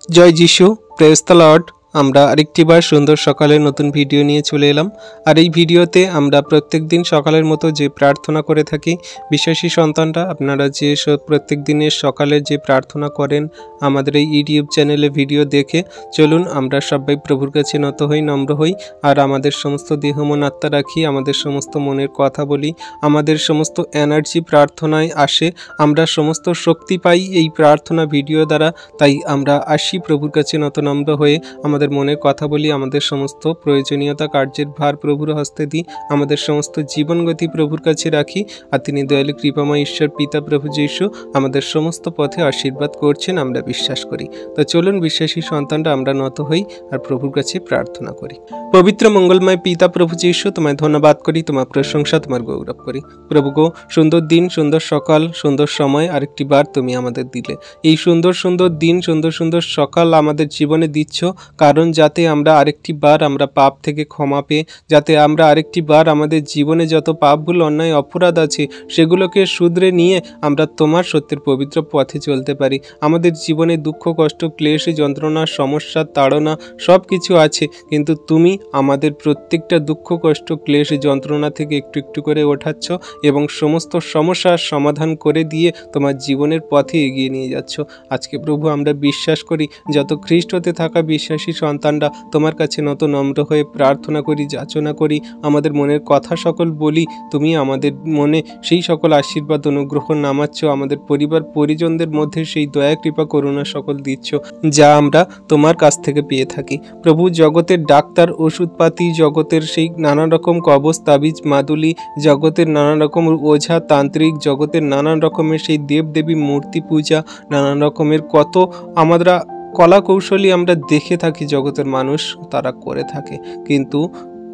জয় যিশু, praise the Lord. আমরা আরেকটিবার সুন্দর সকালের নতুন ভিডিও নিয়ে চলে এলাম। আর এই ভিডিওতে আমরা প্রত্যেক দিন সকালের মতো যে প্রার্থনা করে থাকি, বিশ্বাসী সন্তানরা আপনারা যে প্রত্যেক দিনের সকালের যে প্রার্থনা করেন আমাদের এই ইউটিউব চ্যানেলে ভিডিও দেখে চলুন আমরা সবাই প্রভুর কাছে নত হই, নম্র হই, আর আমাদের সমস্ত দেহ মন আত্মা রাখি, আমাদের সমস্ত মনের কথা বলি, আমাদের সমস্ত এনার্জি প্রার্থনায় আসে, আমরা সমস্ত শক্তি পাই এই প্রার্থনা ভিডিও দ্বারা। তাই আমরা আসি প্রভুর কাছে নত নম্র হয়ে, আমাদের মনের কথা বলি, আমাদের সমস্ত প্রয়োজনীয়তা কার্যের ভার প্রভুর হস্তে দিই, আমাদের সমস্ত জীবনগতি প্রভুর কাছে রাখি। আর তিনি দয়ালু কৃপাময় ঈশ্বর পিতা প্রভু যীশু আমাদের সমস্ত পথে আশীর্বাদ করছেন, আমরা বিশ্বাস করি। তো চলুন বিশ্বাসী সন্তানরা আমরা নত হই আর প্রভুর কাছে প্রার্থনা করি। পবিত্র মঙ্গলময় পিতা প্রভু যীশু, তোমায় ধন্যবাদ করি, তোমার প্রশংসা, তোমার গৌরব করি। প্রভু গো, সুন্দর দিন, সুন্দর সকাল, সুন্দর সময় আরেকটি বার তুমি আমাদের দিলে। এই সুন্দর সুন্দর দিন, সুন্দর সুন্দর সকাল আমাদের জীবনে দিচ্ছ, কারণ যাতে আমরা আরেকটি বার আমরা পাপ থেকে ক্ষমা পেয়ে, যাতে আমরা আরেকটি বার আমাদের জীবনে যত পাপ ভুল অন্যায় অপরাধ আছে সেগুলোকে শুধরে নিয়ে আমরা তোমার সত্যের পবিত্র পথে চলতে পারি। আমাদের জীবনে দুঃখ, কষ্ট, ক্লেশ, যন্ত্রণা, সমস্যা, তাড়না সব কিছু আছে, কিন্তু তুমি আমাদের প্রত্যেকটা দুঃখ, কষ্ট, ক্লেশ, যন্ত্রণা থেকে একটু একটু করে ওঠাচ্ছ এবং সমস্ত সমস্যার সমাধান করে দিয়ে তোমার জীবনের পথে এগিয়ে নিয়ে যাচ্ছ। আজকে প্রভু আমরা বিশ্বাস করি, যত খ্রিস্ট হতে থাকা বিশ্বাসী সন্তানরা তোমার কাছে নত নম্র হয়ে প্রার্থনা করি, যাচনা করি, আমাদের মনের কথা সকল বলি, তুমি আমাদের মনে সেই সকল আশীর্বাদ অনুগ্রহ নামাচ্ছ, আমাদের পরিবার পরিজনদের মধ্যে সেই দয়া কৃপা করুণা সকল দিচ্ছ যা আমরা তোমার কাছ থেকে পেয়ে থাকি। প্রভু, জগতের ডাক্তার, ওষুধপাতি, জগতের সেই নানা রকম কবচ তাবিজ মাদুলি, জগতের নানা রকম ওঝা তান্ত্রিক, জগতের নানান রকমের সেই দেবদেবী মূর্তি পূজা, নানান রকমের কত আমরা কলা কৌশলী আমরা দেখে থাকি জগতের মানুষ তারা করে থাকে, কিন্তু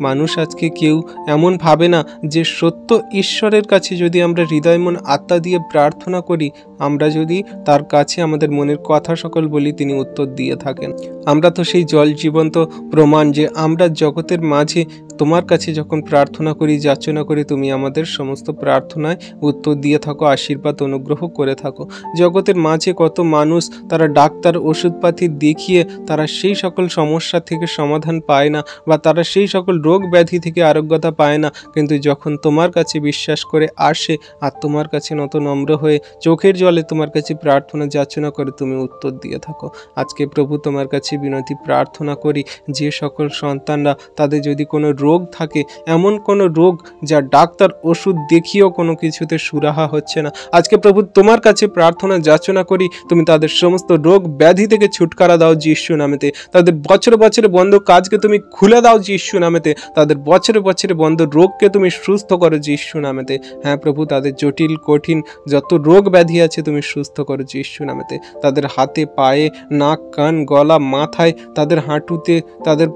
মানুষ আজকে কেউ এমন ভাবে না যে সত্য ঈশ্বরের কাছে যদি আমরা হৃদয় মন আত্মা দিয়ে প্রার্থনা করি, আমরা যদি তার কাছে আমাদের মনের কথা সকল বলি, তিনি উত্তর দিয়ে থাকেন। আমরা তো সেই জল জীবন্ত প্রমাণ যে আমরা জগতের মাঝে তোমার কাছে যখন প্রার্থনা করি, যাচনা করি, তুমি আমাদের সমস্ত প্রার্থনায় উত্তর দিয়ে থাকো, আশীর্বাদ অনুগ্রহ করে থাকো। জগতের মাঝে কত মানুষ তারা ডাক্তার ওষুধপাতি দেখিয়ে তারা সেই সকল সমস্যা থেকে সমাধান পায় না, বা তারা সেই সকল রোগ ব্যাধি থেকে আরোগ্যতা পায় না, কিন্তু যখন তোমার কাছে বিশ্বাস করে আসে আর তোমার কাছে নত নম্র হয়ে চোখের জলে তোমার কাছে প্রার্থনা যাচনা করে, তুমি উত্তর দিয়ে থাকো। আজকে প্রভু তোমার কাছে বিনতি প্রার্থনা করি, যে সকল সন্তানরা তাদের যদি কোনো রোগ থাকে, এমন কোনো রোগ যা ডাক্তার ওষুধ দেখিয়েও কোনো কিছুতে সুরাহা হচ্ছে না, আজকে প্রভু তোমার কাছে প্রার্থনা যাচনা করি, তুমি তাদের সমস্ত রোগ ব্যাধি থেকে ছুটকারা দাও যীশু নামেতে। তাদের বছরে বছরে বন্ধ কাজকে তুমি খুলে দাও যীশু নামেতে। তাদের বছরে বছরে বন্ধ রোগকে তুমি সুস্থ করো যীশু নামেতে। হ্যাঁ প্রভু, তাদের জটিল কঠিন যত রোগ ব্যাধি আছে তুমি সুস্থ করো যীশু নামেতে। তাদের হাতে পায়ে, নাক কান গলা মাথায়, তাদের হাঁটুতে, তাদের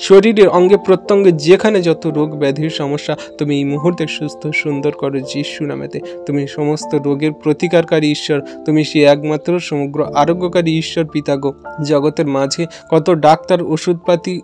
শরীরের অঙ্গে প্রত্যঙ্গে যেখানে যত রোগ ব্যাধির সমস্যা, তুমি এই মুহূর্তে সুস্থ সুন্দর করো যীশু নামেতে। তুমি সমস্ত রোগের প্রতিকারকারী ঈশ্বর, তুমি সেই একমাত্র সমগ্র আরোগ্যকারী ঈশ্বর পিতা গো। জগতের মাঝে কত ডাক্তার ওষুধপাতি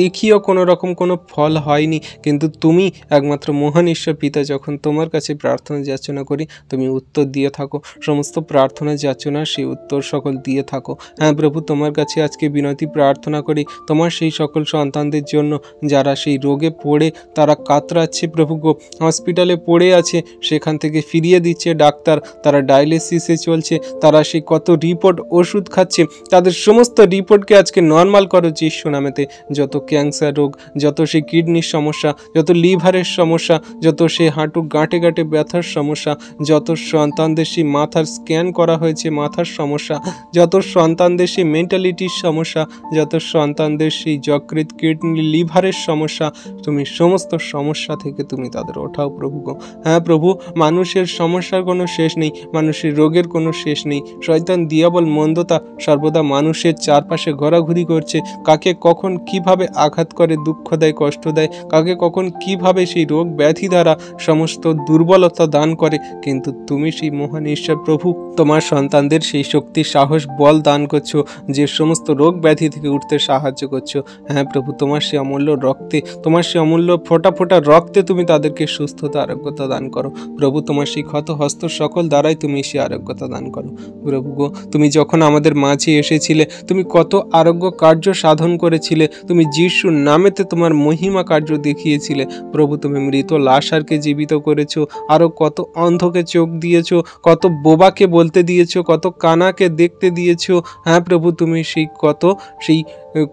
দেখিও কোনো রকম কোনো ফল হয়নি, কিন্তু তুমি একমাত্র মহান ঈশ্বর পিতা, যখন তোমার কাছে প্রার্থনা যাচনা করি তুমি উত্তর দিয়ে থাকো, সমস্ত প্রার্থনা যাচনা সেই উত্তর সকল দিয়ে থাকো। হ্যাঁ প্রভু, তোমার কাছে আজকে বিনতি প্রার্থনা করি তোমার সেই সকল সন্তানদের জন্য যারা সেই রোগে পড়ে তারা কাতরাচ্ছে প্রভু গো, হসপিটালে পড়ে আছে, সেখান থেকে ফিরিয়ে দিচ্ছে ডাক্তার, তারা ডায়ালিসিসে চলছে, তারা সেই কত রিপোর্ট ওষুধ খাচ্ছে, তাদের সমস্ত রিপোর্টকে আজকে নর্মাল করো যীশু নামেতে। যত ক্যান্সার রোগ, যত সেই কিডনির সমস্যা, যত লিভারের সমস্যা, যত সেই হাঁটু গাঁটে গাঁটে ব্যথার সমস্যা, যত সন্তানদের সেই মাথার স্ক্যান করা হয়েছে মাথার সমস্যা, যত সন্তানদের সেই মেন্টালিটির সমস্যা, যত সন্তানদের সেই যকৃৎ কিডনি লিভারের সমস্যা, তুমি সমস্ত সমস্যা থেকে তুমি তাদের ওঠাও প্রভু গো। হ্যাঁ প্রভু, মানুষের সমস্যার কোনো শেষ নেই, মানুষের রোগের কোনো শেষ নেই। শয়তান দিয়াবল মন্দতা সর্বদা মানুষের চারপাশে ঘোরাঘুরি করছে, কাকে কখন কিভাবে কিভাবে আঘাত করে, দুঃখ দেয়, কষ্ট দেয়, কাকে কখন কিভাবে সেই রোগ ব্যাধি দ্বারা সমস্ত দুর্বলতা দান করে, কিন্তু তুমি সেই মহান ঈশ্বর প্রভু তোমার সন্তানদের সেই শক্তি, সাহস, বল দান করছো, যে সমস্ত রোগ ব্যাধি থেকে উঠতে সাহায্য করছো। হ্যাঁ প্রভু, তোমার সেই অমূল্য রক্তে, তোমার সেই অমূল্য ফোঁটা ফোঁটা রক্তে তুমি তাদেরকে সুস্থতা, আরোগ্যতা দান করো প্রভু। তোমার সেই ক্ষত হস্ত সকল দ্বারাই তুমি সেই আরোগ্যতা দান করো প্রভু গো। তুমি যখন আমাদের মাঝে এসেছিলে, তুমি কত আরোগ্য কার্য সাধন করেছিলে, তুমি যিশুর নামেতে তোমার মহিমা কার্য দেখিয়েছিলে প্রভু। তুমি মৃত লাশারকে জীবিত করেছো, আরও কত অন্ধকে চোখ দিয়েছো, কত বোবাকে বলতে দিয়েছো, কত কানাকে দেখতে দিয়েছো। হ্যাঁ প্রভু, তুমি সেই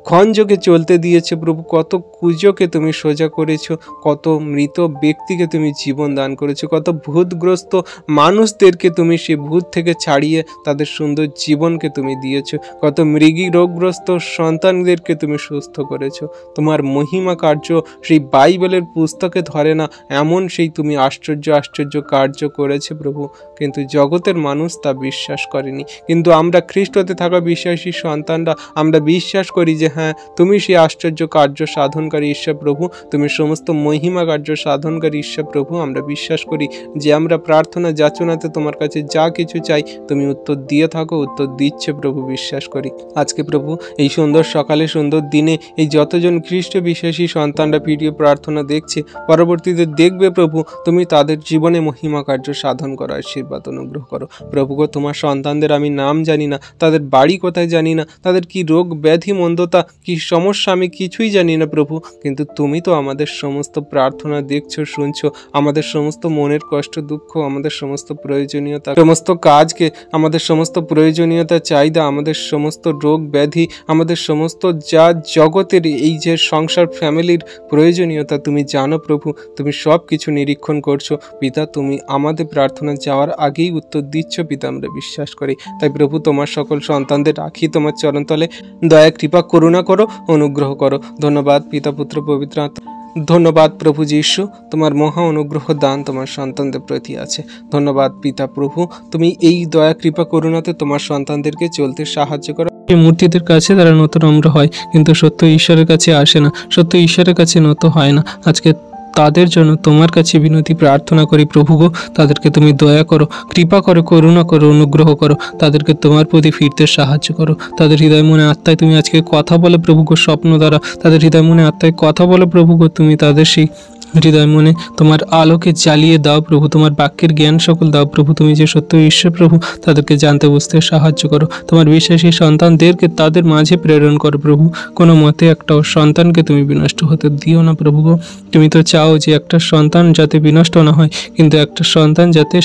ক্ষণযোগে চলতে দিয়েছে প্রভু, কত কুজোকে তুমি সোজা করেছো, কত মৃত ব্যক্তিকে তুমি জীবন দান করেছো, কত ভূতগ্রস্ত মানুষদেরকে তুমি সেই ভূত থেকে ছাড়িয়ে তাদের সুন্দর জীবনকে তুমি দিয়েছো, কত মৃগী রোগগ্রস্ত সন্তানদেরকে তুমি সুস্থ করেছো। তোমার মহিমা কার্য সেই বাইবেলের পুস্তকে ধরে না, এমন সেই তুমি আশ্চর্য আশ্চর্য কার্য করেছে প্রভু, কিন্তু জগতের মানুষ তা বিশ্বাস করেনি। কিন্তু আমরা খ্রিস্টতে থাকা বিশ্বাসী সন্তানরা আমরা বিশ্বাস করি যে হ্যাঁ, তুমি সেই আশ্চর্য কার্য সাধনকারী ঈশ্বর প্রভু, তুমি সমস্ত মহিমা কার্য সাধনকারী ঈশ্বর প্রভু। আমরা বিশ্বাস করি যে আমরা প্রার্থনা যাচনাতে তোমার কাছে যা কিছু চাই তুমি উত্তর দিয়ে থাকো, উত্তর দিচ্ছে প্রভু, বিশ্বাস করি। আজকে প্রভু এই সুন্দর সকালে, সুন্দর দিনে এই যতজন খ্রিস্ট বিশ্বাসী সন্তানরা ভিডিও প্রার্থনা দেখছে, পরবর্তীতে দেখবে প্রভু, তুমি তাদের জীবনে মহিমা কার্য সাধন করো, আশীর্বাদ অনুগ্রহ করো প্রভু গো। তোমার সন্তানদের আমি নাম জানি না, তাদের বাড়ি কোথায় জানি না, তাদের কি রোগ ব্যাধি মন্দতা কি সমস্যা আমি কিছুই জানি না প্রভু, কিন্তু তুমি তো আমাদের সমস্ত প্রার্থনা দেখছো, শুনছো, আমাদের সমস্ত মনের কষ্ট দুঃখ, আমাদের সমস্ত প্রয়োজনীয়তা, সমস্ত কাজকে, আমাদের সমস্ত প্রয়োজনীয়তা চাহিদা, আমাদের সমস্ত রোগ ব্যাধি, আমাদের সমস্ত যা জগতের এই যে সংসার ফ্যামিলির প্রয়োজনীয়তা তুমি জানো প্রভু। তুমি সব কিছু নিরীক্ষণ করছো পিতা, তুমি আমাদের প্রার্থনা যাওয়ার আগেই উত্তর দিচ্ছ পিতা, আমরা বিশ্বাস করি। তাই প্রভু, তোমার সকল সন্তানদের রাখি তোমার চরণতলে, দয়া কৃপা করুণা করো, অনুগ্রহ করো। ধন্যবাদ পিতা পুত্র পবিত্র আত্মা, ধন্যবাদ প্রভু যীশু, তোমার মহা অনুগ্রহ দান তোমার সন্তানদের প্রতি আছে। ধন্যবাদ পিতা প্রভু, তুমি এই দয়া কৃপা করুণাতে তোমার সন্তানদেরকে চলতে সাহায্য করো। এই মূর্তিদের কাছে তারা নত নম্র হয়, কিন্তু সত্য ঈশ্বরের কাছে আসে না, সত্য ঈশ্বরের কাছে নত হয় না। আজকে তাদের জন্য তোমার কাছে বিনতি প্রার্থনা করি প্রভু গো, তাদেরকে তুমি দয়া করো, কৃপা করো, করুণা করো, অনুগ্রহ করো, তাদেরকে তোমার প্রতি ফিরতে সাহায্য করো। তাদের হৃদয় মনে আত্মায় তুমি আজকে কথা বলে প্রভু গো, স্বপ্ন দ্বারা তাদের হৃদয় মনে আত্মায় কথা বলে প্রভু গো, তুমি তাদের সেই হৃদয় মনে তোমার আলোকে জ্বালিয়ে দাও প্রভু, তোমার বাক্যের জ্ঞান সকল দাও প্রভু, তুমি যে সত্য ঈশ্বর প্রভু, তাদেরকে জানতে বুঝতে সাহায্য করো। তোমার বিশ্বাসী সন্তানদেরকে তাদের মাঝে প্রেরণ করো প্রভু, কোনো মতে একটাও সন্তানকে তুমি বিনষ্ট হতে দিও না প্রভু গো। তুমি তো চাও যে একটা সন্তান যাতে বিনষ্ট না হয়, কিন্তু একটা সন্তান যাতে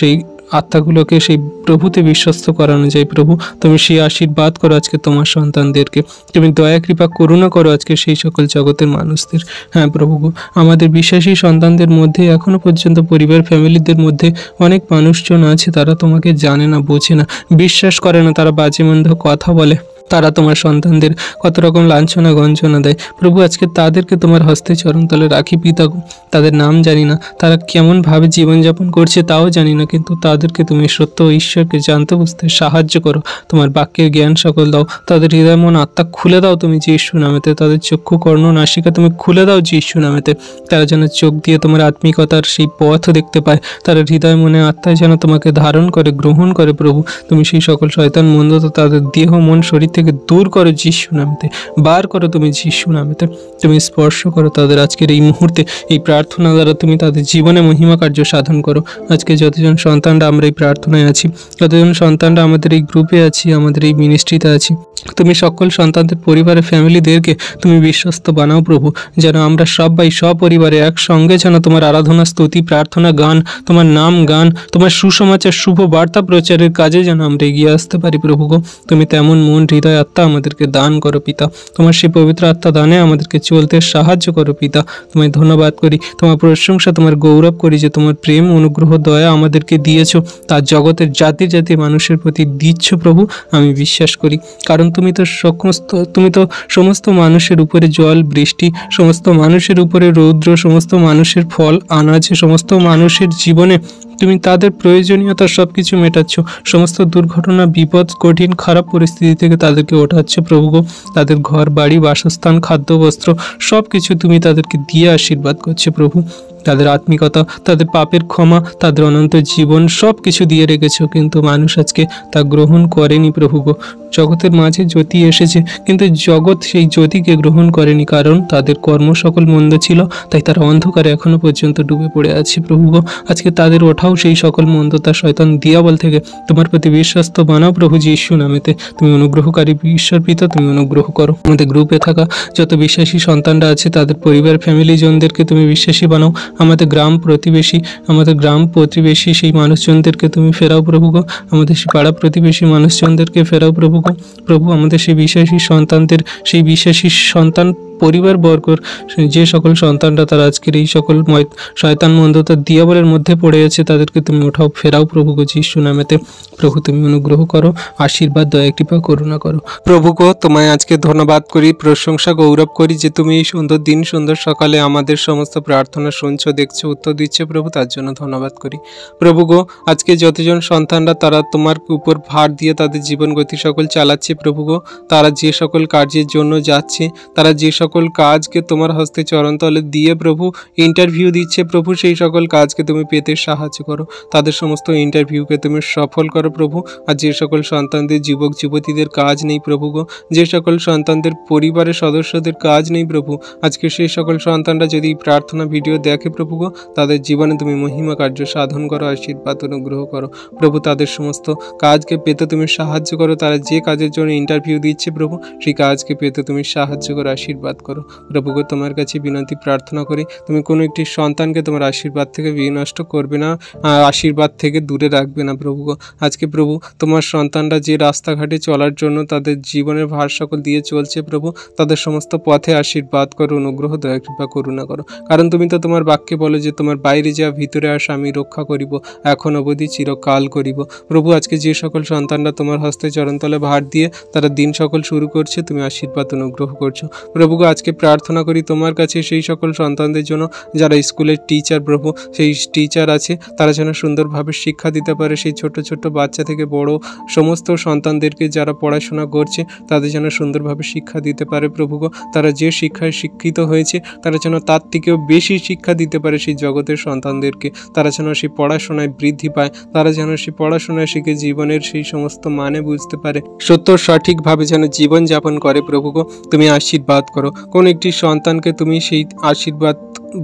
সেই আত্মাগুলোকে সেই প্রভুতে বিশ্বস্ত করানো যায় প্রভু। তুমি সেই আশীর্বাদ করো আজকে তোমার সন্তানদেরকে, তুমি দয়া কৃপা করুণা করো আজকে সেই সকল জগতের মানুষদের। হ্যাঁ প্রভু গো, আমাদের বিশ্বাসী সন্তানদের মধ্যে এখনো পর্যন্ত পরিবার ফ্যামিলিদের মধ্যে অনেক মানুষজন আছে, তারা তোমাকে জানে না, বোঝে না, বিশ্বাস করে না, তারা বাজে মন্দ কথা বলে, তারা তোমার সন্তানদের কত রকম লাঞ্ছনা গঞ্জনা দেয় প্রভু। আজকে তাদেরকে তোমার হস্তে চরণতলে রাখি পিতা গো। তাদের নাম জানি না, তারা কেমনভাবে জীবনযাপন করছে তাও জানি না, কিন্তু তাদেরকে তুমি সত্য ঈশ্বরকে জানতে বুঝতে সাহায্য করো। তোমার বাক্যের জ্ঞান সকল দাও, তাদের হৃদয় মন আত্মা খুলে দাও তুমি যীশু নামেতে, তাদের চক্ষু কর্ণ নাসিকা তুমি খুলে দাও যীশু নামেতে, তারা যেন চোখ দিয়ে তোমার আত্মিকতার সেই পথ দেখতে পায়, তারা হৃদয় মনে আত্মায় যেন তোমাকে ধারণ করে, গ্রহণ করে প্রভু। তুমি সেই সকল শয়তান মন্দতা তাদের দেহ মন শরীর থেকে দূর করো যীশু নামেতে, বার করো তুমি যীশু নামেতে, তুমি স্পর্শ করো তাদের আজকের এই মুহূর্তে, এই প্রার্থনা দ্বারা তুমি তাদের জীবনে মহিমা কার্য সাধন করো। আজকে যতজন সন্তানরা আমরা এই প্রার্থনায় আছি, যতজন সন্তানরা আমাদের এই গ্রুপে আছি, আমাদের এই মিনিস্ট্রিতে আছি, তুমি সকল সন্তানদের পরিবারের ফ্যামিলিদেরকে তুমি বিশ্বস্ত বানাও প্রভু, যেন আমরা সবাই সপরিবারে একসঙ্গে যেন তোমার আরাধনা, স্তুতি, প্রার্থনা, গান, তোমার নাম গান, তোমার সুসমাচার, শুভ বার্তা প্রচারের কাজে যেন আমরা এগিয়ে আসতে পারি প্রভু গো। তুমি তেমন মন, হৃদয়, আত্মা আমাদেরকে দান করো পিতা, তোমার সেই পবিত্র আত্মা দানে আমাদেরকে চলতে সাহায্য করো পিতা। তোমায় ধন্যবাদ করি, তোমার প্রশংসা, তোমার গৌরব করি যে তোমার প্রেম, অনুগ্রহ, দয়া আমাদেরকে দিয়েছো, তার জগতের জাতি জাতি মানুষের প্রতি দিচ্ছ প্রভু। আমি বিশ্বাস করি, কারণ তুমি তো সমস্ত মানুষের উপরে জল বৃষ্টি, সমস্ত মানুষের উপরে রৌদ্র, সমস্ত মানুষের ফল আনাজ, সমস্ত মানুষের জীবনে তুমি তাদের প্রয়োজনীয়তা সব কিছু মেটাচ্ছ। সমস্ত দুর্ঘটনা, বিপদ, কঠিন খারাপ পরিস্থিতি থেকে তাদেরকে ওঠাচ্ছে প্রভু গো। তাদের ঘর বাড়ি, বাসস্থান, খাদ্য, বস্ত্র সব কিছু তুমি তাদেরকে দিয়ে আশীর্বাদ করছে প্রভু। তাদের আত্মিকতা, তাদের পাপের ক্ষমা, তাদের অনন্ত জীবন সব কিছু দিয়ে রেখেছো, কিন্তু মানুষ আজকে তা গ্রহণ করেনি প্রভু গো। জগতের মাঝে জ্যোতি এসেছে, কিন্তু জগৎ সেই জ্যোতিকে গ্রহণ করেনি, কারণ তাদের কর্ম সকল মন্দ ছিল, তাই তারা অন্ধকারে এখনো পর্যন্ত ডুবে পড়ে আছে প্রভু গো। আজকে তাদের ওঠাও সেই সকল মন্দতা, শয়তান দিয়াবল থেকে তোমার প্রতি বিশ্বস্ত বানাও প্রভু যীশু নামেতে। তুমি অনুগ্রহকারী ঈশ্বর পিতা, তুমি অনুগ্রহ করো। আমাদের গ্রুপে থাকা যত বিশ্বাসী সন্তানরা আছে তাদের পরিবার, ফ্যামিলি জনদেরকে তুমি বিশ্বাসী বানাও। আমাদের গ্রাম প্রতিবেশী সেই মানুষজনদেরকে তুমি ফেরাও প্রভু গো। আমাদের সেই পাড়া প্রতিবেশী মানুষজনদেরকে ফেরাও প্রভু গো। প্রভু আমাদের সেই বিশ্বাসী সন্তানদের, সেই বিশ্বাসী সন্তান পরিবারবর্গর যে সকল সন্তানরা তারা আজকের এই সকল শয়তান মন্দতার দিয়াবলের মধ্যে পড়ে আছে, তাদেরকে তুমি ওঠাও, ফেরাও প্রভু গো যীশু নামেতে। প্রভু তুমি অনুগ্রহ করো, আশীর্বাদ, দয়া, কৃপা, করুণা করো প্রভু গো। তোমায় আজকে ধন্যবাদ করি, প্রশংসা, গৌরব করি যে তুমি এই সুন্দর দিন, সুন্দর সকালে আমাদের সমস্ত প্রার্থনা শুনছো, দেখছো, উত্তর দিচ্ছে প্রভু, তার জন্য ধন্যবাদ করি প্রভু গো। আজকে যতজন সন্তানরা তারা তোমার উপর ভার দিয়ে তাদের জীবন গতি সকল চালাচ্ছে প্রভু গো, তারা যে সকল কার্যের জন্য যাচ্ছে, তারা যে সকল কাজকে তোমার হস্তে চরণতলে দিয়ে প্রভু ইন্টারভিউ দিচ্ছে প্রভু, সেই সকল কাজকে তুমি পেতে সাহায্য করো, তাদের সমস্ত ইন্টারভিউকে তুমি সফল করো প্রভু। আর যে সকল সন্তানদের, যুবক যুবতীদের কাজ নেই প্রভু গো, যে সকল সন্তানদের পরিবারের সদস্যদের কাজ নেই প্রভু, আজকে সেই সকল সন্তানরা যদি প্রার্থনা ভিডিও দেখে প্রভু গো, তাদের জীবনে তুমি মহিমা কার্য সাধন করো, আশীর্বাদ অনুগ্রহ করো প্রভু। তাদের সমস্ত কাজকে পেতে তুমি সাহায্য করো, তারা যে কাজের জন্য ইন্টারভিউ দিচ্ছে প্রভু সেই কাজকে পেতে তুমি সাহায্য করো, আশীর্বাদ করো প্রভু গো। তোমার কাছে বিনতি প্রার্থনা করি, তুমি কোনো একটি সন্তানকে তোমার আশীর্বাদ থেকে বিনষ্ট করবে না, আশীর্বাদ থেকে দূরে রাখবে না প্রভু গো। আজকে প্রভু তোমার সন্তানরা যে রাস্তাঘাটে চলার জন্য তাদের জীবনের ভার সকল দিয়ে চলছে প্রভু, তাদের সমস্ত পথে আশীর্বাদ করো, অনুগ্রহ, দয়া, কৃপা, করুণা করো, কারণ তুমি তো তোমার বাক্যে বলো যে তোমার বাইরে যা ভিতরে আসা আমি রক্ষা করিব, এখন অবধি চিরকাল করিব প্রভু। আজকে যে সকল সন্তানরা তোমার হস্তে চরণতলে ভার দিয়ে তারা দিন সকল শুরু করছে, তুমি আশীর্বাদ অনুগ্রহ করছো প্রভু গো। আজকে প্রার্থনা করি তোমার কাছে সেই সকল সন্তানদের জন্য যারা স্কুলের টিচার প্রভু, সেই টিচার আছে তারা যেন সুন্দরভাবে শিক্ষা দিতে পারে, সেই ছোট ছোট বাচ্চা থেকে বড় সমস্ত সন্তানদেরকে যারা পড়াশোনা করছে তাদের যেন সুন্দরভাবে শিক্ষা দিতে পারে প্রভু গো। তারা যে শিক্ষায় শিক্ষিত হয়েছে তারা যেন তার থেকেও বেশি শিক্ষা দিতে পারে সেই জগতের সন্তানদেরকে, তারা যেন সেই পড়াশোনায় বৃদ্ধি পায়, তারা যেন সেই পড়াশোনায় শিখে জীবনের সেই সমস্ত মানে বুঝতে পারে, সত্য সঠিকভাবে যেন জীবনযাপন করে প্রভু গো। তুমি আশীর্বাদ করো, কোন একটি সন্তানকে তুমি সেই আশীর্বাদ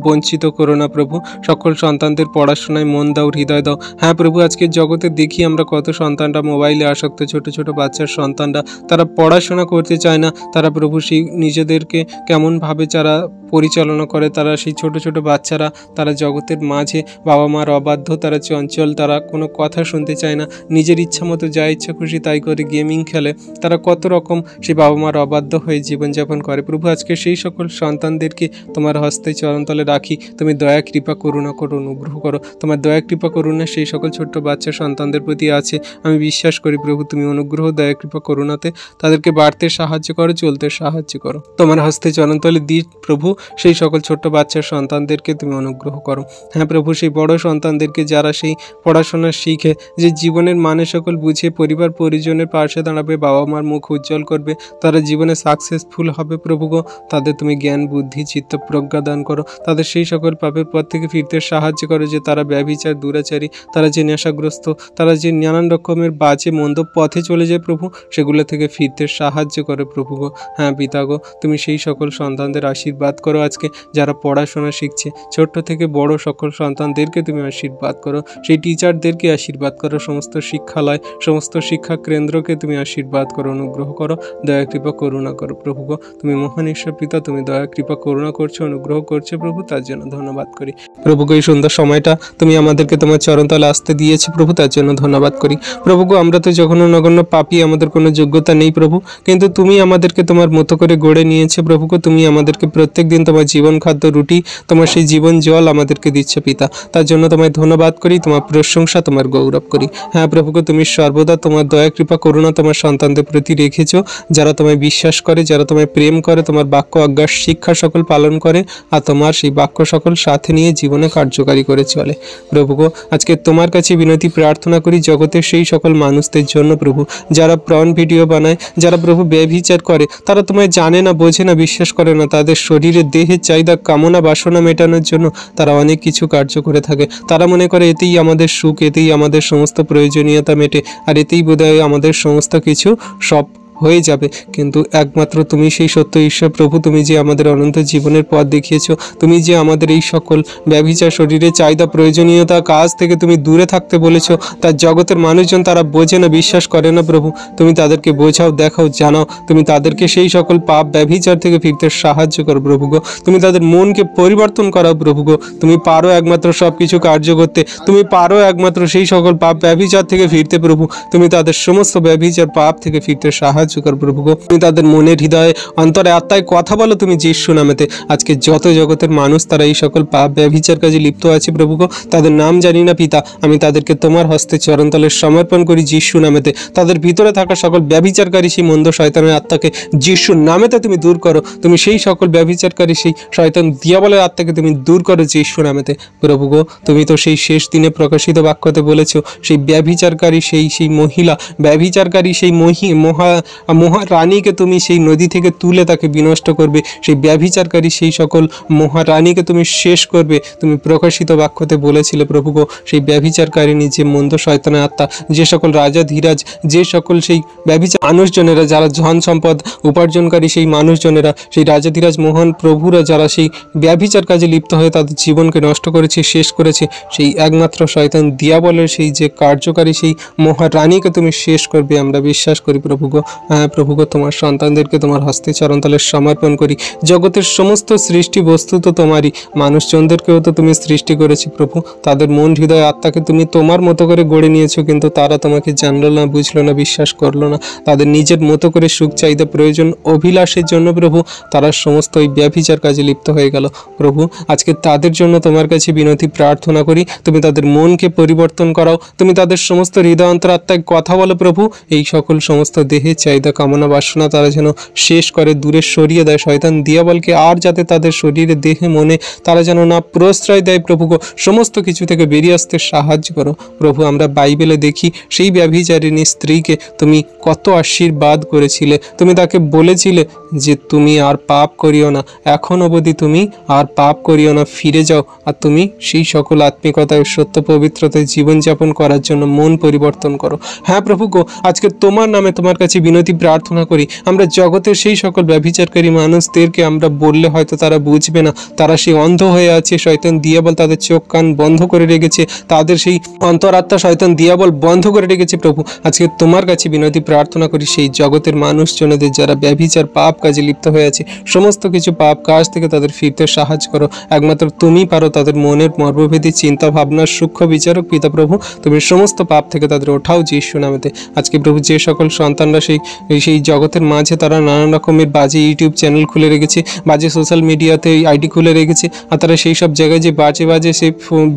বঞ্চিত করো না প্রভু। সকল সন্তানদের পড়াশোনায় মন দাও, হৃদয় দাও। হ্যাঁ প্রভু, আজকের জগতে দেখি আমরা কত সন্তানরা মোবাইলে আসক্ত, ছোট ছোট বাচ্চার সন্তানরা, তারা পড়াশোনা করতে চায় না, তারা প্রভু সেই নিজেদেরকে কেমনভাবে যারা পরিচালনা করে, তারা সেই ছোট ছোট বাচ্চারা তারা জগতের মাঝে বাবা মার অবাধ্য, তারা চঞ্চল, তারা কোনো কথা শুনতে চায় না, নিজের ইচ্ছা মতো যা ইচ্ছা খুশি তাই করে গেমিং খেলে, তারা কত রকম সেই বাবা মার অবাধ্য হয়ে জীবনযাপন করে প্রভু। আজকে সেই সকল সন্তানদেরকে তোমার হস্তে চরণতলে রাখি, তুমি দয়া, কৃপা, করুণা করো, অনুগ্রহ করো। তোমার দয়া, কৃপা, করুণা সেই সকল ছোট্ট বাচ্চা সন্তানদের প্রতি আছে, আমি বিশ্বাস করি প্রভু তুমি অনুগ্রহ, দয়া, কৃপা, করুণাতে তাদেরকে বাড়তে সাহায্য করো, চলতে সাহায্য করো। তোমার হস্তে চরণতলে দিই প্রভু সেই সকল ছোট্ট বাচ্চার সন্তানদেরকে তুমি অনুগ্রহ করো। হ্যাঁ প্রভু, সেই বড় সন্তানদেরকে যারা সেই পড়াশোনা শিখে, যে জীবনের মানে সকল বুঝে পরিবার পরিজনের পাশে দাঁড়াবে, বাবা মার মুখ উজ্জ্বল করবে, তারা জীবনে সাকসেসফুল হবে প্রভু গো, তাদের তুমি জ্ঞান, বুদ্ধি, চিত্ত, প্রজ্ঞা দান করো, তাদের সেই সকল পাপের পথ থেকে ফিরতে সাহায্য করো, যে তারা ব্যভিচার, দুরাচারী, তারা যে নেশাগ্রস্ত, তারা যে নানান রকমের বাজে মন্দ পথে চলে যায় প্রভু, সেগুলো থেকে ফিরতে সাহায্য করে প্রভু গো। হ্যাঁ পিতা গো, তুমি সেই সকল সন্তানদের আশীর্বাদ করো, আজকে যারা পড়াশোনা শিখছে, ছোট্ট থেকে বড় সকল সন্তানদেরকে তুমি আশীর্বাদ করো, সেই টিচারদেরকে আশীর্বাদ করো, সমস্ত শিক্ষালয়, সমস্ত শিক্ষা কেন্দ্রকে তুমি আশীর্বাদ করো, অনুগ্রহ করো, দয়া, কৃপা, করুণা করো প্রভু গো। তুমি মহান ঈশ্বর পিতা তুমি দয়া কৃপা করুণা করছো, অনুগ্রহ করছো প্রভু, তার জন্য ধন্যবাদ করি। প্রভুকে এই সুন্দর সময়টা তুমি আমাদেরকে তোমার চরণতলে আসতে দিয়েছো প্রভু, তার জন্য ধন্যবাদ করি। প্রভুকে আমরা তো যখন নগণ্য পাপী, আমাদের কোনো যোগ্যতা নেই প্রভু, কিন্তু তুমি আমাদেরকে তোমার মতো করে গড়ে নিয়েছো প্রভুকে। তুমি আমাদেরকে প্রত্যেক দিন তোমার জীবন খাদ্য রুটি, তোমার সেই জীবন জল আমাদেরকে দিচ্ছে পিতা, তার জন্য তোমায় ধন্যবাদ করি, তোমার প্রশংসা, তোমার গৌরব করি। হ্যাঁ প্রভুকে তুমি সর্বদা তোমার দয়া কৃপা করুণা তোমার সন্তানদের প্রতি রেখেছো, যারা তোমায় বিশ্বাস করে, যারা তোমায় প্রেম করে, তোমার বাক্য আজ্ঞার শিক্ষা সকল পালন করে, আর তোমার সেই বাক্য সকল সাথে নিয়ে জীবনে কার্যকারী করে চলে। প্রভুগো আজকে তোমার কাছে বিনতি প্রার্থনা করি জগতের সেই সকল মানুষদের জন্য প্রভু, যারা প্রণ ভিডিও বানায়, যারা প্রভু ব্যভিচার করে, তারা তোমায় জানে না, বোঝে না, বিশ্বাস করে না, তাদের শরীরে দেহের চাহিদা কামনা বাসনা মেটানোর জন্য তারা অনেক কিছু কার্য করে থাকে। তারা মনে করে এতেই আমাদের সুখ, এতেই আমাদের সমস্ত প্রয়োজনীয়তা মেটে, আর এতেই বোধহয় আমাদের সমস্ত কিছু সব হয়ে যাবে। কিন্তু একমাত্র তুমি সেই সত্য ঈশ্বর প্রভু, তুমি যে আমাদের অনন্ত জীবনের পথ দেখিয়েছো, তুমি যে আমাদের এই সকল ব্যভিচার, শরীরের চাহিদা, প্রয়োজনীয়তা কাজ থেকে তুমি দূরে থাকতে বলেছো, তার জগতের মানুষজন তারা বোঝে না, বিশ্বাস করে না প্রভু, তুমি তাদেরকে বোঝাও, দেখাও, জানাও, তুমি তাদেরকে সেই সকল পাপ ব্যভিচার থেকে ফিরতে সাহায্য করো প্রভুগো, তুমি তাদের মনকে পরিবর্তন করাও প্রভুগো, তুমি পারো একমাত্র সব কিছু কার্য করতে, তুমি পারো একমাত্র সেই সকল পাপ ব্যভিচার থেকে ফিরতে প্রভু, তুমি তাদের সমস্ত ব্যভিচার পাপ থেকে ফিরতে সাহায্য প্রভুগো, তুমি তাদের মনের হৃদয়ে অন্তরে আত্মায় কথা বলো তুমি যিশু নামেতে। আজকে যত জগতের মানুষ তারা এই সকল পাপ ব্যভিচার কাজে লিপ্ত আছে প্রভুগো, তাদের নাম জানি না পিতা, আমি তাদেরকে তোমার হস্তে চরণতলে সমর্পণ করি যিশু নামেতে। তাদের ভিতরে থাকা সকল ব্যভিচারকারী সেই মন্দ শয়তানের আত্মাকে যিশু নামেতে তুমি দূর করো, তুমি সেই সকল ব্যভিচারকারী সেই শয়তান দিয়াবলের আত্মাকে তুমি দূর করো যিশু নামেতে প্রভুগো। তুমি তো সেই শেষ দিনে প্রকাশিত বাক্যতে বলেছো, সেই ব্যভিচারকারী সেই মহিলা, ব্যভিচারকারী সেই মহারানীকে তুমি সেই নদী থেকে তুলে তাকে বিনষ্ট করবে, সেই ব্যভিচারকারী সেই সকল মহারানীকে তুমি শেষ করবে, তুমি প্রকাশিত বাক্যতে বলেছিলে প্রভুগো। সেই ব্যভিচারকারিণী যে মন্দ শয়তানের আত্মা, যে সকল রাজা ধীরাজ, যে সকল সেই ব্যভিচার মানুষজনেরা, যারা ধন সম্পদ উপার্জনকারী সেই মানুষজনেরা, সেই রাজা ধীরাজ মোহন প্রভুরা যারা সেই ব্যভিচার কাজে লিপ্ত হয়ে তাদের জীবনকে নষ্ট করেছে, শেষ করেছে, সেই একমাত্র শয়তান দিয়াবলের সেই যে কার্যকারী সেই মহারানীকে তুমি শেষ করবে আমরা বিশ্বাস করি প্রভুগো। হ্যাঁ প্রভুগো, তোমার সন্তানদেরকে তোমার হস্তে চরণতলে সমর্পণ করি। জগতের সমস্ত সৃষ্টি বস্তু তো তোমারই, মানুষজনদেরকেও তো তুমি সৃষ্টি করেছি প্রভু, তাদের মন হৃদয় আত্মাকে তুমি তোমার মতো করে গড়ে নিয়েছো, কিন্তু তারা তোমাকে জানলো না, বুঝলো না, বিশ্বাস করলো না, তাদের নিজের মতো করে সুখ চাহিদা প্রয়োজন অভিলাষের জন্য প্রভু তারা সমস্ত ওই ব্যভিচার কাজে লিপ্ত হয়ে গেল প্রভু। আজকে তাদের জন্য তোমার কাছে বিনতি প্রার্থনা করি, তুমি তাদের মনকে পরিবর্তন করাও, তুমি তাদের সমস্ত হৃদয় অন্তরাত্মায় কথা বলো প্রভু, এই সকল সমস্ত দেহের চাহিদা কামনা বাসনা তারা যেন শেষ করে, দূরে সরিয়ে দেয় শয়তান দিয়াবলকে, আর যাতে তাদের শরীরে দেহে মনে তারা যেন না প্রশ্রয় দেয় প্রভুগো, সমস্ত কিছু থেকে বেরিয়ে আসতে সাহায্য করো প্রভু। আমরা বাইবেলে দেখি সেই ব্যভিচারিণী স্ত্রীকে তুমি কত আশীর্বাদ করেছিলে, তুমি তাকে বলেছিলে যে তুমি আর পাপ করিও না, এখন অবধি তুমি আর পাপ করিও না, ফিরে যাও, আর তুমি সেই সকল আত্মিকতায় সত্য পবিত্রতায় জীবনযাপন করার জন্য মন পরিবর্তন করো। হ্যাঁ প্রভুগো, আজকে তোমার নামে তোমার কাছে বিনতি প্রার্থনা করি, আমরা জগতের সেই সকল ব্যভিচারকারী মানুষদেরকে আমরা বললে হয়তো তারা বুঝবে না, তারা সেই অন্ধ হয়ে আছে, শয়তান দিয়াবল তাদের চোখ কান বন্ধ করে রেখেছে, তাদের সেই অন্তরাত্মা শয়তান দিয়াবল বন্ধ করে রেখেছে প্রভু। আজকে তোমার কাছে বিনতি প্রার্থনা করি সেই জগতের মানুষজনদের যারা ব্যভিচার পাপ কাজে লিপ্ত হয়ে আছে, সমস্ত কিছু পাপ কাজ থেকে তাদের ফিরতে সাহায্য করো, একমাত্র তুমি পারো তাদের মনের মর্মভেদী চিন্তা ভাবনার সূক্ষ্ম বিচারক পিতা প্রভু, তুমি সমস্ত পাপ থেকে তাদের ওঠাও যিশু নামেতে। আজকে প্রভু যে সকল সন্তানরা সেই জগতের মাঝে তারা নানান রকমের বাজে ইউটিউব চ্যানেল খুলে রেখেছে, বাজে সোশ্যাল মিডিয়াতে আইডি খুলে রেখেছে, আর তারা সেই সব জায়গায় যে বাজে সেই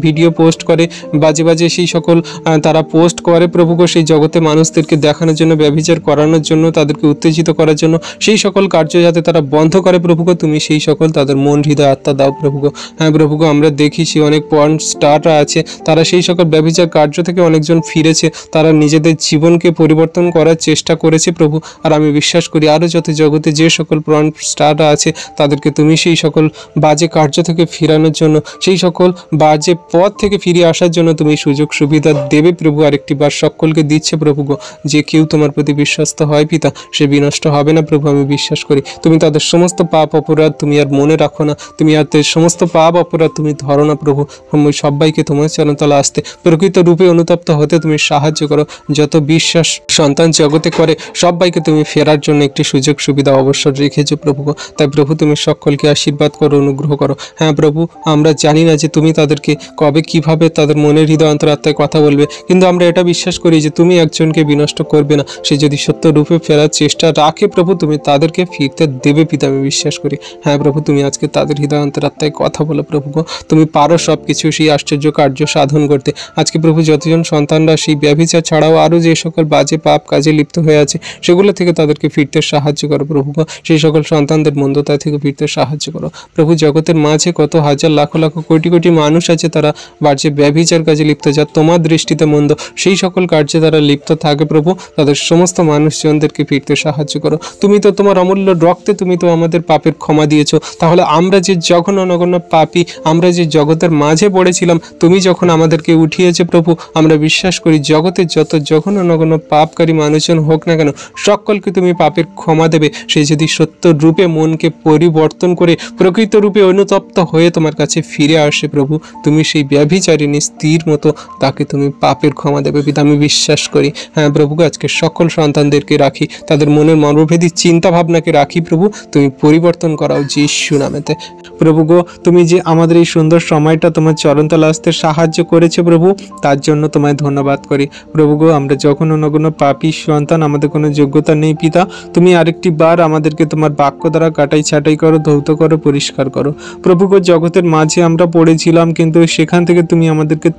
ভিডিও পোস্ট করে, বাজে সেই সকল তারা পোস্ট করে প্রভুগো, সেই জগতে মানুষদেরকে দেখানোর জন্য, ব্যভিচার করানোর জন্য, তাদেরকে উত্তেজিত করার জন্য, সেই সকল কার্য যাতে তারা বন্ধ করে প্রভুগো, তুমি সেই সকল তাদের মন হৃদয় আত্মা দাও প্রভুগো। হ্যাঁ প্রভুগো, আমরা দেখেছি অনেক পর্ন স্টাররা আছে, তারা সেই সকল ব্যভিচার কার্য থেকে অনেকজন ফিরেছে, তারা নিজেদের জীবনকে পরিবর্তন করার চেষ্টা করেছে প্রভু। আর আমি বিশ্বাস করি আরও যত জগতে যে সকল পর্ন স্টাররা আছে তাদেরকে তুমি সেই সকল বাজে কার্য থেকে ফিরানোর জন্য, সেই সকল বাজে পথ থেকে ফিরে আসার জন্য তুমি সুযোগ সুবিধা দেবে প্রভু। আরেকটি বার সকলকে দিচ্ছে প্রভুগো, যে কেউ তোমার প্রতি বিশ্বস্ত হয় পিতা সে বিনষ্ট হবে না প্রভু, আমি বিশ্বাস করি তুমি তাদের সমস্ত পাপ অপরাধ তুমি আর মনে রাখো না, তুমি আর সমস্ত পাপ অপরাধ তুমি ধরো না প্রভু। আমি সবাইকে তোমার চরণতলে আসতে প্রকৃত রূপে অনুতপ্ত হতে তুমি সাহায্য করো। যত বিশ্বাস সন্তান জগতে করে সব সবাইকে তুমি ফেরার জন্য একটি সুযোগ সুবিধা অবসর রেখেছো প্রভু। তাই প্রভু তুমি সকলকে আশীর্বাদ করো, অনুগ্রহ করো। হ্যাঁ প্রভু, আমরা জানি না যে তুমি তাদেরকে কবে কিভাবে তাদের মনের হৃদয় অন্তরাত্মায় কথা বলবে, কিন্তু আমরা এটা বিশ্বাস করি যে তুমি একজনকে বিনষ্ট করবে না। সে যদি সত্য রূপে ফেরার চেষ্টা রাখে প্রভু, তুমি তাদেরকে ফিরতে দেবে পিতা, আমি বিশ্বাস করি। হ্যাঁ প্রভু, তুমি আজকে তাদের হৃদয় অন্তরাত্মায় কথা বলো প্রভু গো। তুমি পারো সব কিছু সেই আশ্চর্য কার্য সাধন করতে। আজকে প্রভু যতজন সন্তানরা সেই ব্যভিচার ছাড়াও আরও যে সকল বাজে পাপ কাজে লিপ্ত হয়ে আছে সেগুলো থেকে তাদেরকে ফিরতে সাহায্য করো প্রভু গো। সেই সকল সন্তানদের মন্দতা থেকে ফিরতে সাহায্য করো প্রভু। জগতের মাঝে কত হাজার লাখ লাখ কোটি কোটি মানুষ আছে তারা বাজে ব্যভিচার কাজে লিপ্ত, যা তোমার দৃষ্টিতে মন্দ, সেই সকল কার্যে তারা লিপ্ত থাকে প্রভু। তাদের সমস্ত মানুষজনদেরকে ফিরতে সাহায্য করো। তুমি তো তোমার অমূল্য রক্তে তুমি তো আমাদের পাপের ক্ষমা দিয়েছো। তাহলে আমরা যে জঘন্য নগণ্য পাপী, আমরা যে জগতের মাঝে পড়েছিলাম, তুমি যখন আমাদেরকে উঠিয়েছে প্রভু, আমরা বিশ্বাস করি জগতের যত জঘন্য নগণ্য পাপকারী মানুষজন হোক না কেন সকলকে তুমি পাপের ক্ষমা দেবে। সে যদি সত্য রূপে মনকে পরিবর্তন করে প্রকৃত রূপে অনুতপ্ত হয়ে তোমার কাছে ফিরে আসে প্রভু, তুমি সেই ব্যভিচারিণী স্ত্রীর মতো তাকে তুমি পাপের ক্ষমা দেবে পিতা, আমি বিশ্বাস করি। হ্যাঁ প্রভু, আজকে সকল সন্তানদেরকে রাখি, তাদের মনের মর্মভেদী চিন্তা ভাবনাকে রাখি প্রভু, তুমি পরিবর্তন করাও যিশু নামেতে। প্রভু গো, তুমি যে আমাদের এই সুন্দর সময়টা তোমার চরণতলে আসতে সাহায্য করেছে প্রভু, তার জন্য তোমায় ধন্যবাদ করি প্রভু গো। আমরা যখন অনগণ্য পাপী সন্তান, আমাদের কোনো যোগ্যতা নেই পিতা, তুমি আরেকটি বার আমাদেরকে তোমার বাক্য দ্বারা কাটাই ছাটাই করো, ধৌত করো, পরিষ্কার করো প্রভু গো। জগতের মাঝে আমরা পড়েছিলাম, কিন্তু সেখান থেকে তুমি আমাদেরকে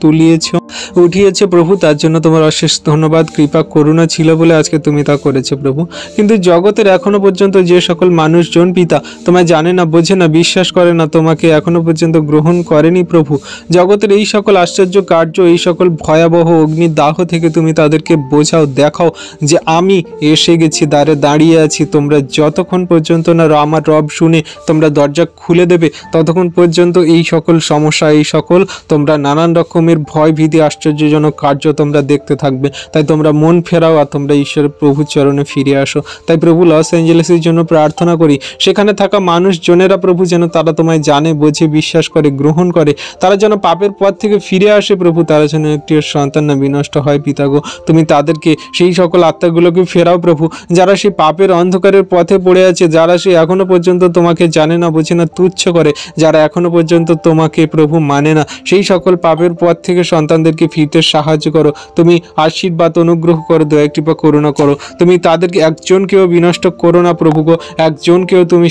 উঠিয়েছে প্রভু, তার জন্য তোমার অশেষ ধন্যবাদ। কৃপা করুণা ছিল বলে আজকে তুমি তা করেছো প্রভু। কিন্তু জগতের এখনো পর্যন্ত যে সকল মানুষজন পিতা তোমায় জানে না, বোঝে না, বিশ্বাস করে না, তোমাকে এখনো পর্যন্ত গ্রহণ করেনি প্রভু, জগতের এই সকল আশ্চর্য কার্য, এই সকল ভয়াবহ অগ্নিদাহ থেকে তুমি তাদেরকে বোঝাও, দেখাও যে আমি এসে গেছি, দ্বারে দাঁড়িয়ে আছি। তোমরা যতক্ষণ পর্যন্ত না আমার রব শুনে তোমরা দরজা খুলে দেবে, ততক্ষণ পর্যন্ত এই সকল সমস্যা, এই সকল তোমরা নানান রকমের ভয় ভীতি আশ্চর্যজনক কার্য তোমরা দেখতে থাকবে। তাই তোমরা মন ফেরাও আর তোমরা ঈশ্বরের প্রভুর চরণে ফিরে আসো। তাই প্রভু লস অ্যাঞ্জেলেসের জন্য প্রার্থনা করি, সেখানে থাকা মানুষজনেরা প্রভু যেন তারা তোমায় জানে, বোঝে, বিশ্বাস করে, গ্রহণ করে, তারা যেন পাপের পথ থেকে ফিরে আসে প্রভু, তারা যেন একটি সন্তান না বিনষ্ট হয় পিতা গো। তুমি তাদেরকে সেই সকল আত্মাগুলোকে ফেরাও প্রভু, যারা সেই পাপের অন্ধকারের পথে পড়ে আছে, যারা সে এখনো পর্যন্ত তোমাকে জানে না, বোঝে না, তুচ্ছ করে, যারা এখনো পর্যন্ত তোমাকে প্রভু মানে না, সেই সকল পাপের পথ থেকে সন্তানদেরকে ফিরতে সাহায্য করো। তুমি আশীর্বাদ, অনুগ্রহ করো, দয়া কৃপা করুণা করো। তুমি তাদেরকে একজনকেও বিনষ্ট করো না প্রভু গো, একজনকেও তুমি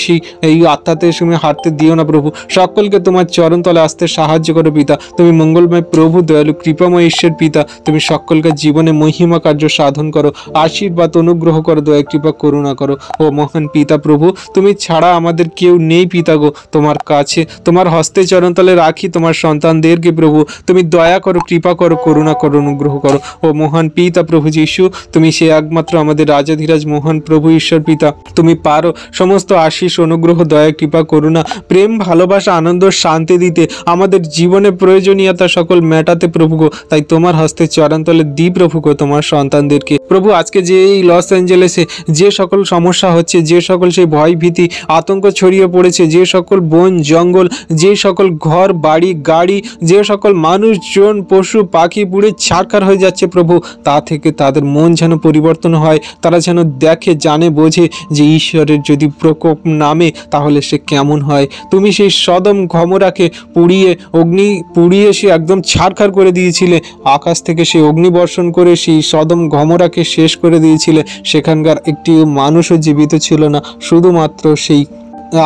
এই আত্মাতে তুমি হারতে দিও না প্রভু। সকলকে তোমার চরণতলে আসতে সাহায্য করো পিতা। তুমি মঙ্গলময় প্রভু, দয়ালু কৃপাময় ঈশ্বর পিতা, তুমি সকলকে জীবনে মহিমা কার্য সাধন করো, আশীর্বাদ, অনুগ্রহ করো, দয়া কৃপা করুণা করো। ও মহান পিতা প্রভু, তুমি ছাড়া আমাদের কেউ নেই পিতা গো। তোমার কাছে, তোমার হস্তে চরণতলে রাখি তোমার সন্তানদেরকে প্রভু। তুমি দয়া করো, কৃপা করো, করুণা করো, অনুগ্রহ করো। ও মহান পিতা প্রভু যীশু, তুমি সে একমাত্র আমাদের রাজাধিরাজ মহান প্রভু ঈশ্বর পিতা, তুমি পারো সমস্ত আশীষ, অনুগ্রহ, দয়া, কৃপা, করুণা, প্রেম, ভালোবাসা, আনন্দ, শান্তি দিতে, আমাদের জীবনে প্রয়োজনীয়তা সকল মেটাতে প্রভু গো। তাই তোমার হস্তে চরণতলে দি প্রভু গো তোমার সন্তানদেরকে প্রভু। আজকে যে এই লস অ্যাঞ্জেলেসে যে সকল সমস্যা হচ্ছে, যে সকল সেই ভয় ভীতি আতঙ্ক ছড়িয়ে পড়েছে, যে সকল বন জঙ্গল, যে সকল ঘর বাড়ি গাড়ি, যে সকল মানুষজন পশু পাখি পুড়ে ছারখার হয়ে যাচ্ছে প্রভু, তা থেকে তাদের মন যেন পরিবর্তন হয়, তারা যেন দেখে, জানে, বোঝে যে ঈশ্বরের যদি প্রকোপ নামে তাহলে সে কেমন হয়। তুমি সেই সদম গমোরাকে পুড়িয়ে সে একদম ছারখার করে দিয়েছিলে, আকাশ থেকে সে অগ্নি বর্ষণ করে সেই সদম গমোরাকে শেষ করে দিয়েছিলে। সেখানকার একটি মানুষও জীবিত ছিল না, শুধুমাত্র সেই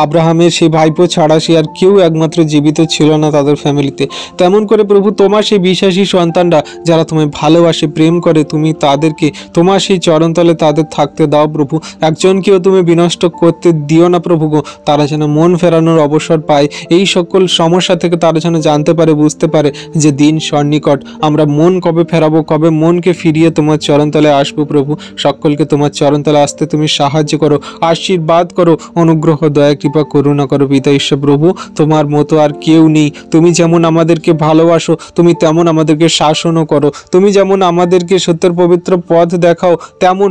আব্রাহামের সেই ভাইপো ছাড়া সে আর কেউ একমাত্র জীবিত ছিল না তাদের ফ্যামিলিতে। তেমন করে প্রভু তোমার সেই বিশ্বাসী সন্তানরা যারা তোমায় ভালোবাসে, প্রেম করে, তুমি তাদেরকে তোমার সেই চরণতলে তাদের থাকতে দাও প্রভু। একজনকেও তুমি বিনষ্ট করতে দিও না প্রভু গো। তারা যেন মন ফেরানোর অবসর পায়, এই সকল সমস্যা থেকে তারা যেন জানতে পারে, বুঝতে পারে যে দিন সন্নিকট, আমরা মন কবে ফেরাবো, কবে মনকে ফিরিয়ে তোমার চরণতলে আসবো প্রভু। সকলকে তোমার চরণতলে আসতে তুমি সাহায্য করো, আশীর্বাদ করো, অনুগ্রহ, দয়া, কৃপা করুণা করো পিতা ঈশ্বর প্রভু। তোমার মতো আর কেউ নেই। তুমি যেমন আমাদেরকে ভালোবাসো, তুমি তেমন আমাদেরকে শাসনও করো। তুমি যেমন আমাদেরকে সত্যের পবিত্র পথ দেখাও, তেমন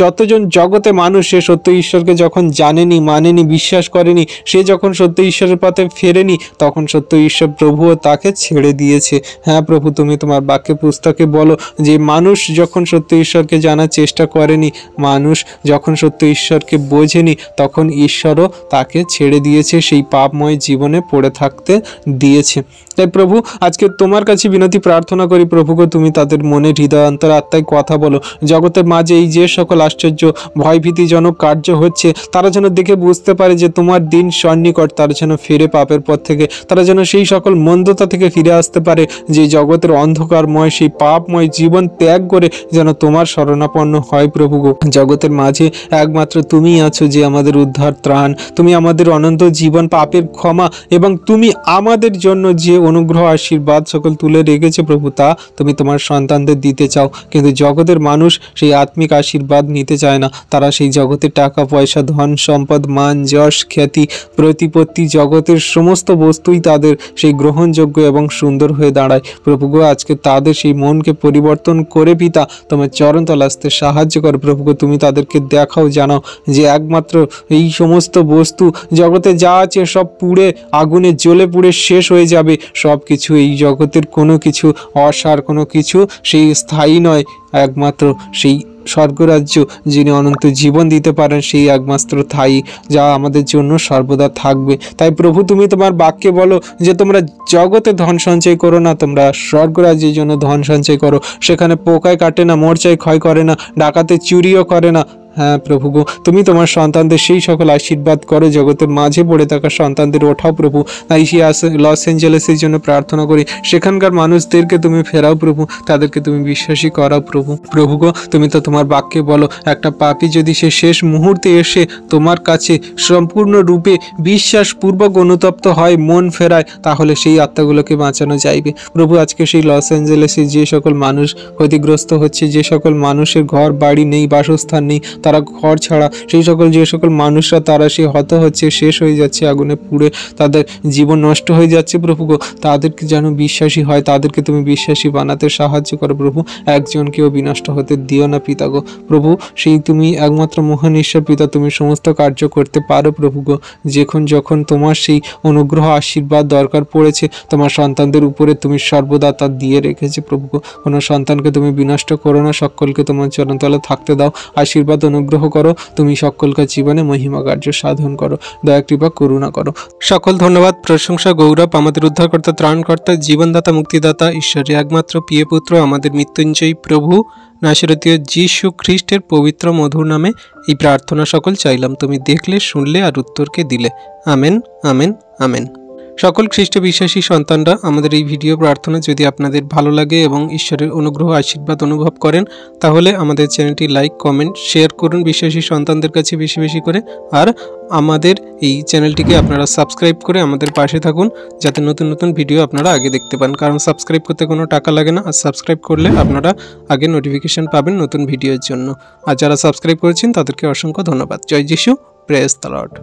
যতজন জগতে মানুষ সে সত্য ঈশ্বরকে যখন জানেনি, মানেনি, বিশ্বাস করেনি, সে যখন সত্য ঈশ্বরের পথে ফেরেনি, তখন সত্য ঈশ্বর প্রভুও তাকে ছেড়ে দিয়েছে। হ্যাঁ প্রভু, তুমি তোমার বাক্যে পুস্তকে বলো যে মানুষ যখন সত্য ঈশ্বরকে জানার চেষ্টা করেনি, মানুষ যখন সত্য ঈশ্বরকে বোঝেনি, তখন ঈশ্বরও তাকে ছেড়ে দিয়েছে, সেই পাপময় জীবনে পড়ে থাকতে দিয়েছে। তাই প্রভু আজকে তোমার কাছে বিনতি প্রার্থনা করি প্রভুকে, তুমি তাদের মনে হৃদয় অন্তর আত্মায় কথা বলো। জগতের মাঝে এই যে সকল আশ্চর্য ভয়ভীতিজনক কার্য হচ্ছে, তারা যেন দেখে বুঝতে পারে যে তোমার দিন সন্নিকট, তারা যেন ফিরে পাপের পথ থেকে, তারা যেন সেই সকল মন্দতা থেকে ফিরে আসতে পারে, যে জগতের অন্ধকারময় সেই পাপময় জীবন ত্যাগ করে যেন তোমার শরণাপন্ন হয়। প্রভু জগতের মাঝে একমাত্র তুমি আছো যে আমাদের উদ্ধার ত্রাণ, তুমি আমাদের অনন্ত জীবন, পাপের ক্ষমা এবং তুমি আমাদের জন্য যে অনুগ্রহ আশীর্বাদ সকল তুলে রেখেছে প্রভু, তা তুমি তোমার সন্তানদের দিতে চাও। কিন্তু জগতের মানুষ সেই আত্মিক আশীর্বাদ নিতে চায় না। তারা সেই জগতের টাকা পয়সা, ধন সম্পদ, মান যশ, খ্যাতি, প্রতিপত্তি, জগতের সমস্ত বস্তুই তাদের সেই গ্রহণযোগ্য এবং সুন্দর হয়ে দাঁড়ায়। প্রভু গো, আজকে তাদের সেই মনকে পরিবর্তন করে পিতা তোমার চরণতলে আসতে সাহায্য করো। প্রভু গো, তুমি তাদেরকে দেখাও, জানাও যে একমাত্র এই সমস্ত বস্তু জগতে যা আছে সব পুড়ে আগুনে জ্বলে পুড়ে শেষ হয়ে যাবে। সব কিছু এই জগতের কোনো কিছু অসার, কোনো কিছু সেই স্থায়ী নয়। একমাত্র সেই স্বর্গরাজ্য যিনি অনন্ত জীবন দিতে পারেন, সেই একমাত্র স্থায়ী, যা আমাদের জন্য সর্বদা থাকবে। তাই প্রভু তুমি তোমার বাক্যে বলো যে তোমরা জগতে ধন সঞ্চয় করো না, তোমরা স্বর্গরাজ্যের জন্য ধন সঞ্চয় করো। সেখানে পোকায় কাটে না, মরচায় ক্ষয় করে না, ডাকাতে চুরিও করে না। হ্যাঁ প্রভু গো, তুমি তোমার সন্তানদের সেই সকল আশীর্বাদ করো। জগতের মাঝে পড়ে থাকা সন্তানদের ওঠাও প্রভু। লস অ্যাঞ্জেলেসের জন্য প্রার্থনা করি, সেখানকার মানুষদেরকে তুমি ফেরাও প্রভু, তাদেরকে তুমি বিশ্বাসী করাও প্রভু। প্রভু গো, তুমি তো তোমার বাক্যে বলো একটা পাপী যদি সে শেষ মুহূর্তে এসে তোমার কাছে সম্পূর্ণরূপে বিশ্বাসপূর্বক অনুতপ্ত হয়, মন ফেরায়, তাহলে সেই আত্মাগুলোকে বাঁচানো যাইবে। প্রভু আজকে সেই লস অ্যাঞ্জেলেসে যে সকল মানুষ ক্ষতিগ্রস্ত হচ্ছে, যে সকল মানুষের ঘর বাড়ি নেই, বাসস্থান নেই, তারা ঘর ছাড়া, সেই সকল যে সকল মানুষরা তারা সে হত হচ্ছে, শেষ হয়ে যাচ্ছে, আগুনে পুড়ে তাদের জীবন নষ্ট হয়ে যাচ্ছে প্রভু গো, তাদেরকে যেন বিশ্বাসী হয়, তাদেরকে তুমি বিশ্বাসী বানাতে সাহায্য করো প্রভু। একজনকেও বিনষ্ট হতে দিও না পিতা গো। প্রভু সেই তুমি একমাত্র মহান ঈশ্বর পিতা, তুমি সমস্ত কার্য করতে পারো প্রভু গো। যখন তোমার সেই অনুগ্রহ আশীর্বাদ দরকার পড়েছে, তোমার সন্তানদের উপরে তুমি সর্বদা তা দিয়ে রেখেছে প্রভু গো। কোনো সন্তানকে তুমি বিনষ্ট করো না, সকলকে তোমার চরণতলে থাকতে দাও, আশীর্বাদ অনুগ্রহ করো, তুমি সকলকার জীবনে মহিমা কার্য সাধন করো, দয়া কৃপা করুণা করো। সকল ধন্যবাদ, প্রশংসা, গৌরব আমাদের উদ্ধারকর্তা, ত্রাণকর্তা, জীবনদাতা, মুক্তিদাতা, ঈশ্বরের একমাত্র প্রিয় পুত্র, আমাদের মৃত্যুঞ্জয়ী প্রভু নাসরতীয় যীশু খ্রিস্টের পবিত্র মধুর নামে এই প্রার্থনা সকল চাইলাম। তুমি দেখলে, শুনলে আর উত্তরকে দিলে। Amen, amen, amen. সকল খ্রিস্ট বিশ্বাসী সন্তানরা, আমাদের এই ভিডিও প্রার্থনা যদি আপনাদের ভালো লাগে এবং ঈশ্বরের অনুগ্রহ আশীর্বাদ অনুভব করেন, তাহলে আমাদের চ্যানেলটি লাইক, কমেন্ট, শেয়ার করুন বিশ্বাসী সন্তানদের কাছে বেশি বেশি করে। আর আমাদের এই চ্যানেলটিকে আপনারা সাবস্ক্রাইব করে আমাদের পাশে থাকুন, যাতে নতুন নতুন ভিডিও আপনারা আগে দেখতে পান। কারণ সাবস্ক্রাইব করতে কোনো টাকা লাগে না, আর সাবস্ক্রাইব করলে আপনারা আগে নোটিফিকেশন পাবেন নতুন ভিডিওর জন্য। আর যারা সাবস্ক্রাইব করেছেন তাদেরকে অসংখ্য ধন্যবাদ। জয় যিশু, প্রেজ দ্য লর্ড।